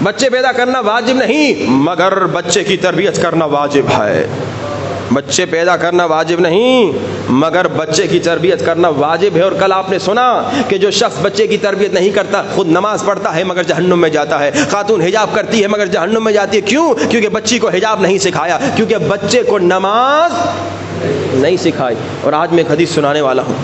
بچے پیدا کرنا واجب نہیں مگر بچے کی تربیت کرنا واجب ہے. بچے پیدا کرنا واجب نہیں مگر بچے کی تربیت کرنا واجب ہے. اور کل آپ نے سنا کہ جو شخص بچے کی تربیت نہیں کرتا خود نماز پڑھتا ہے مگر جہنم میں جاتا ہے. خاتون حجاب کرتی ہے مگر جہنم میں جاتی ہے. کیوں؟ کیونکہ بچی کو حجاب نہیں سکھایا, کیونکہ بچے کو نماز نہیں سکھائی. اور آج میں ایک حدیث سنانے والا ہوں,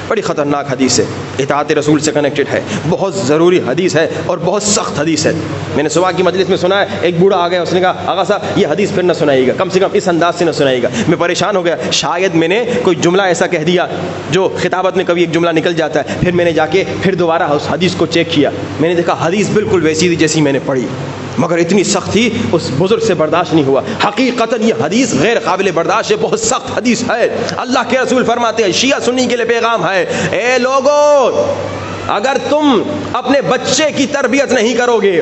بڑی خطرناک حدیث ہے, اطاعت رسول سے کنیکٹڈ ہے, بہت ضروری حدیث ہے اور بہت سخت حدیث ہے. میں نے صبح کی مجلس میں سنا ہے, ایک بوڑھا آ گیا, اس نے کہا آغا صاحب یہ حدیث پھر نہ سنائیے گا, کم سے کم اس انداز سے نہ سنائیے گا. میں پریشان ہو گیا, شاید میں نے کوئی جملہ ایسا کہہ دیا جو خطابت میں کبھی ایک جملہ نکل جاتا ہے. پھر میں نے جا کے پھر دوبارہ اس حدیث کو چیک کیا, میں نے دیکھا حدیث بالکل ویسی تھی جیسی میں نے پڑھی, مگر اتنی سخت تھی اس بزرگ سے برداشت نہیں ہوا. حقیقتاً یہ حدیث غیر قابل برداشت ہے, بہت سخت حدیث ہے. اللہ کے رسول فرماتے ہیں, شیعہ سنی کے لیے پیغام ہے, اے لوگو اگر تم اپنے بچے کی تربیت نہیں کرو گے,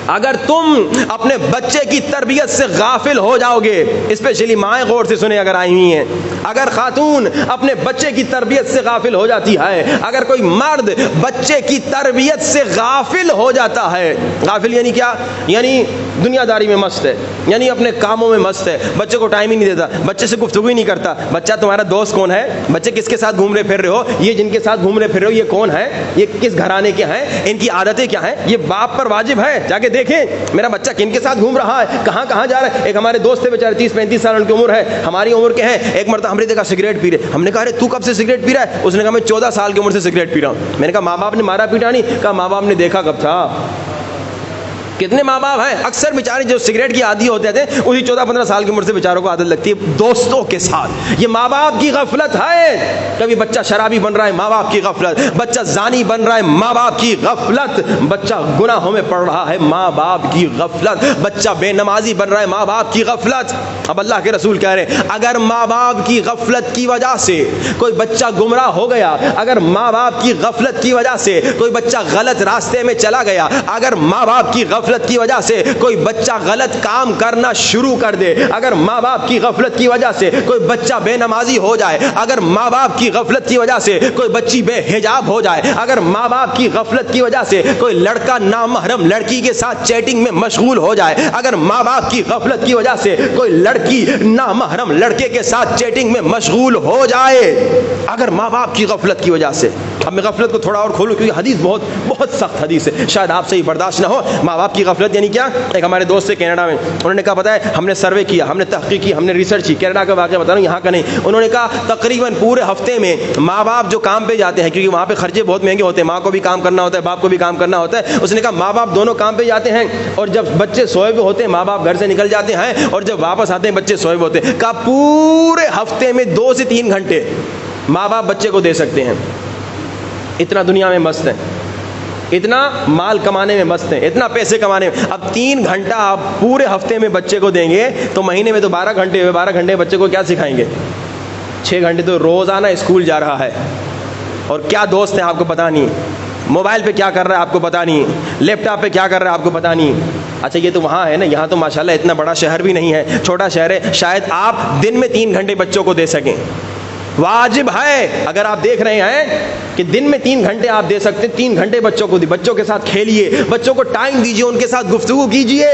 اگر تم اپنے بچے کی تربیت سے غافل ہو جاؤ گے, اسپیشلی مائیں غور سے سنیں اگر آئی ہوئی ہیں, اگر خاتون اپنے بچے کی تربیت سے غافل ہو جاتی ہے, اگر کوئی مرد بچے کی تربیت سے غافل ہو جاتا ہے, غافل یعنی کیا؟ یعنی دنیا داری میں مست ہے, یعنی اپنے کاموں میں مست ہے, بچے کو ٹائم ہی نہیں دیتا, بچے سے گفتگو ہی نہیں کرتا. بچہ تمہارا دوست کون ہے؟ بچے کس کے ساتھ گھوم رہے پھر رہے ہو, یہ جن کے ساتھ گھوم رہے پھر رہے ہو یہ کون ہے, یہ کس گھرانے کے ہیں, ان کی عادتیں کیا ہیں, یہ باپ پر واجب ہے جا کے دیکھیں میرا بچہ کن کے ساتھ گھوم رہا ہے, کہاں کہاں جا رہا ہے. ایک ہمارے دوست تھے بیچارے 30-35 سال ان کی عمر ہے, ہماری عمر کے ہیں. ایک مرتبہ ہم نے دیکھا سگریٹ پی رہے, ہم نے کہا ارے تو کب سے سگریٹ پی رہا ہے؟ اس نے کہا میں 14 سال کی عمر سے سگریٹ پی رہا ہوں. میں نے کہا ماں باپ نے مارا پیٹا نہیں؟ کہا ماں باپ نے دیکھا کب تھا. کتنے ماں باپ ہیں اکثر بیچارے جو سگریٹ کی عادی ہوتے تھے اسی 14-15 سال کی عمر سے بیچاروں کو عادت لگتی ہے دوستوں کے ساتھ. یہ ماں باپ کی غفلت ہے. کبھی بچہ شرابی بن رہا ہے, ماں باپ کی غفلت. بچہ زانی بن رہا ہے, ماں باپ کی غفلت. بچہ گناہوں میں پڑ رہا ہے, ماں باپ کی غفلت. بچہ بے نمازی بن رہا ہے, ماں باپ کی غفلت. اب اللہ کے رسول کہہ رہے ہیں اگر ماں باپ کی غفلت کی وجہ سے کوئی بچہ گمراہ ہو گیا, اگر ماں باپ کی غفلت کی وجہ سے کوئی بچہ غلط راستے میں چلا گیا, اگر ماں باپ کی غفلت کی وجہ سے کوئی بچہ غلط کام کرنا شروع کر دے, اگر ماں باپ کی غفلت کی وجہ سے کوئی بچہ بے نمازی ہو جائے, اگر ماں باپ کی غفلت کی وجہ سے کوئی بچی بے حجاب ہو جائے, اگر ماں باپ کی غفلت کی وجہ سے کوئی لڑکا نامحرم لڑکی کے ساتھ چیٹنگ میں مشغول ہو جائے, اگر ماں باپ کی غفلت کی وجہ سے کوئی لڑکی نامحرم لڑکے کے ساتھ چیٹنگ میں مشغول ہو جائے, اگر ماں باپ کی غفلت کی وجہ سے. اب میں غفلت کو تھوڑا اور کھولوں کیونکہ حدیث بہت بہت سخت حدیث ہے, شاید آپ سے ہی برداشت نہ ہو. ماں باپ کی غفلت یعنی کیا؟ ایک ہمارے دوست سے کینیڈا میں, انہوں نے کہا پتہ ہے ہم نے سروے کیا, ہم نے تحقیق کی, ہم نے ریسرچ کی, کینیڈا کا واقعہ بتا رہا ہوں یہاں کا نہیں. انہوں نے کہا تقریباً پورے ہفتے میں ماں باپ جو کام پہ جاتے ہیں, کیونکہ وہاں پہ خرچے بہت مہنگے ہوتے ہیں, ماں کو بھی کام کرنا ہوتا ہے, باپ کو بھی کام کرنا ہوتا ہے. اس نے کہا ماں باپ دونوں کام پہ جاتے ہیں, اور جب بچے سوئے ہوئے ہوتے ہیں ماں باپ گھر سے نکل جاتے ہیں, اور جب واپس آتے ہیں بچے سوئے ہوئے ہوتے ہیں. کہا پورے ہفتے میں 2 سے 3 گھنٹے ماں باپ بچے کو دے سکتے ہیں. اتنا دنیا میں مست ہیں, اتنا مال کمانے میں مست ہیں, اتنا پیسے کمانے میں. اب 3 گھنٹہ آپ پورے ہفتے میں بچے کو دیں گے تو مہینے میں تو 12 گھنٹے ہوئے. 12 گھنٹے بچے کو کیا سکھائیں گے؟ 6 گھنٹے تو روزانہ اسکول جا رہا ہے, اور کیا دوست ہیں آپ کو پتا نہیں, موبائل پہ کیا کر رہا ہے آپ کو پتا نہیں, لیپ ٹاپ پہ کیا کر رہا ہے آپ کو پتا نہیں. اچھا یہ تو وہاں ہے نا, یہاں تو ماشاءاللہ اتنا بڑا شہر بھی نہیں ہے, چھوٹا شہر ہے, شاید آپ دن میں 3 گھنٹے بچوں کو دے سکیں. واجب ہے اگر آپ دیکھ رہے ہیں کہ دن میں 3 گھنٹے آپ دے سکتے ہیں, 3 گھنٹے بچوں کو دی, بچوں کے ساتھ کھیلیے, بچوں کو ٹائم دیجیے, ان کے ساتھ گفتگو کیجیے.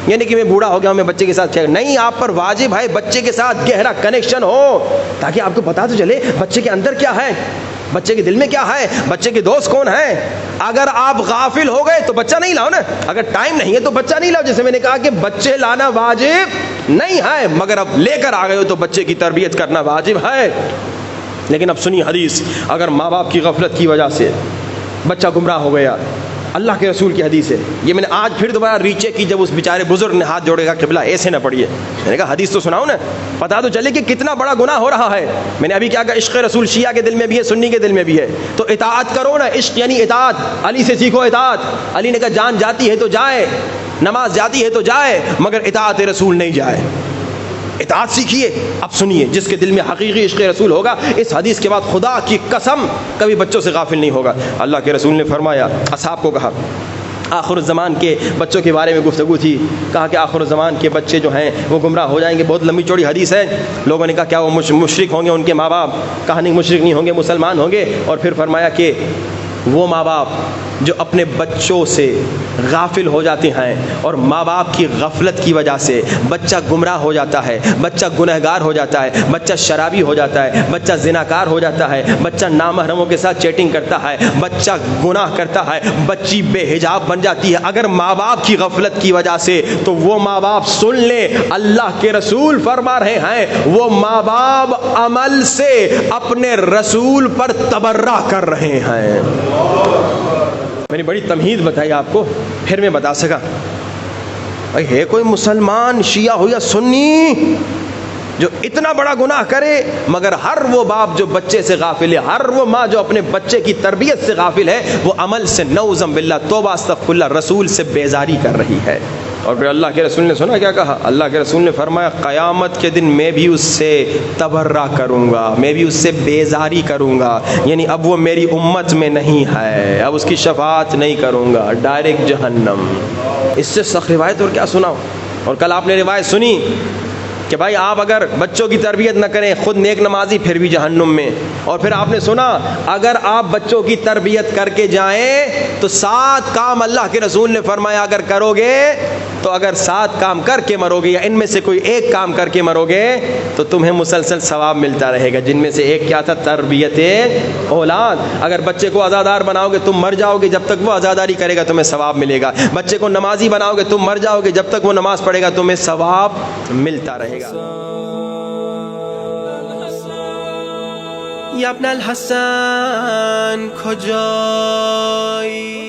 یعنی کہ میں بوڑھا ہو گیا میں بچے کے ساتھ کھیل نہیں, آپ پر واجب ہے بچے کے ساتھ گہرا کنیکشن ہو, تاکہ آپ کو پتا تو چلے بچے کے اندر کیا ہے, بچے کے دل میں کیا ہے, بچے کے دوست کون ہیں. اگر آپ غافل ہو گئے تو بچہ نہیں لاؤ نا, اگر ٹائم نہیں ہے تو بچہ نہیں لاؤ. جیسے میں نے کہا کہ بچے لانا واجب نہیں ہے, مگر اب لے کر آ گئے ہو تو بچے کی تربیت کرنا واجب ہے. لیکن اب سنی حدیث, اگر ماں باپ کی غفلت کی وجہ سے بچہ گمراہ ہو گیا, اللہ کے رسول کی حدیث ہے, یہ میں نے آج پھر دوبارہ ریچیک کی جب اس بیچارے بزرگ نے ہاتھ جوڑے گا قبلہ ایسے نہ پڑھیے, میں نے کہا حدیث تو سناؤ نا, پتا تو چلے کہ کتنا بڑا گناہ ہو رہا ہے. میں نے ابھی کیا کہا, عشق رسول شیعہ کے دل میں بھی ہے, سنی کے دل میں بھی ہے, تو اطاعت کرو نا. عشق یعنی اطاعت, علی سے سیکھو اطاعت. علی نے کہا جان جاتی ہے تو جائے, نماز جاتی ہے تو جائے, مگر اطاعت رسول نہیں جائے. اطاعت سیکھیے. اب سنیے, جس کے دل میں حقیقی عشق رسول ہوگا اس حدیث کے بعد خدا کی قسم کبھی بچوں سے غافل نہیں ہوگا. اللہ کے رسول نے فرمایا, اصحاب کو کہا, آخر الزمان کے بچوں کے بارے میں گفتگو تھی, کہا کہ آخر الزمان کے بچے جو ہیں وہ گمراہ ہو جائیں گے. بہت لمبی چوڑی حدیث ہے. لوگوں نے کہا کیا وہ مشرک ہوں گے ان کے ماں باپ؟ کہا نہیں مشرک نہیں ہوں گے, مسلمان ہوں گے. اور پھر فرمایا کہ وہ ماں باپ جو اپنے بچوں سے غافل ہو جاتے ہیں اور ماں باپ کی غفلت کی وجہ سے بچہ گمراہ ہو جاتا ہے، بچہ گنہگار ہو جاتا ہے، بچہ شرابی ہو جاتا ہے، بچہ زناکار ہو جاتا ہے، بچہ نامحرموں کے ساتھ چیٹنگ کرتا ہے، بچہ گناہ کرتا ہے، بچی بے حجاب بن جاتی ہے اگر ماں باپ کی غفلت کی وجہ سے، تو وہ ماں باپ سن لیں اللہ کے رسول فرما رہے ہیں وہ ماں باپ عمل سے اپنے رسول پر تبرہ کر رہے ہیں۔ میں نے بڑی تمہید بتائی آپ کو، پھر میں بتا سکا بھائی ہے کوئی مسلمان شیعہ ہو یا سنی جو اتنا بڑا گناہ کرے مگر ہر وہ باپ جو بچے سے غافل ہے، ہر وہ ماں جو اپنے بچے کی تربیت سے غافل ہے، وہ عمل سے نعوذ باللہ توبہ استغفر اللہ رسول سے بیزاری کر رہی ہے۔ اور پھر اللہ کے رسول نے سنا کیا کہا؟ اللہ کے رسول نے فرمایا قیامت کے دن میں بھی اس سے تبرہ کروں گا، میں بھی اس سے بیزاری کروں گا، یعنی اب وہ میری امت میں نہیں ہے، اب اس کی شفاعت نہیں کروں گا، ڈائریکٹ جہنم۔ اس سے سخت روایت اور کیا سناؤ؟ اور کل آپ نے روایت سنی کہ بھائی آپ اگر بچوں کی تربیت نہ کریں خود نیک نمازی پھر بھی جہنم میں، اور پھر آپ نے سنا اگر آپ بچوں کی تربیت کر کے جائیں تو 7 کام اللہ کے رسول نے فرمایا اگر کرو گے تو اگر 7 کام کر کے مرو گے یا ان میں سے کوئی ایک کام کر کے مرو گے تو تمہیں مسلسل ثواب ملتا رہے گا، جن میں سے ایک کیا تھا؟ تربیت اولاد۔ اگر بچے کو عزادار بناؤ گے تم مر جاؤ گے، جب تک وہ عزاداری کرے گا تمہیں ثواب ملے گا۔ بچے کو نمازی بناؤ گے تم مر جاؤ گے، جب تک وہ نماز پڑھے گا تمہیں ثواب ملتا رہے گا۔ یا ابن الحسن کجایی؟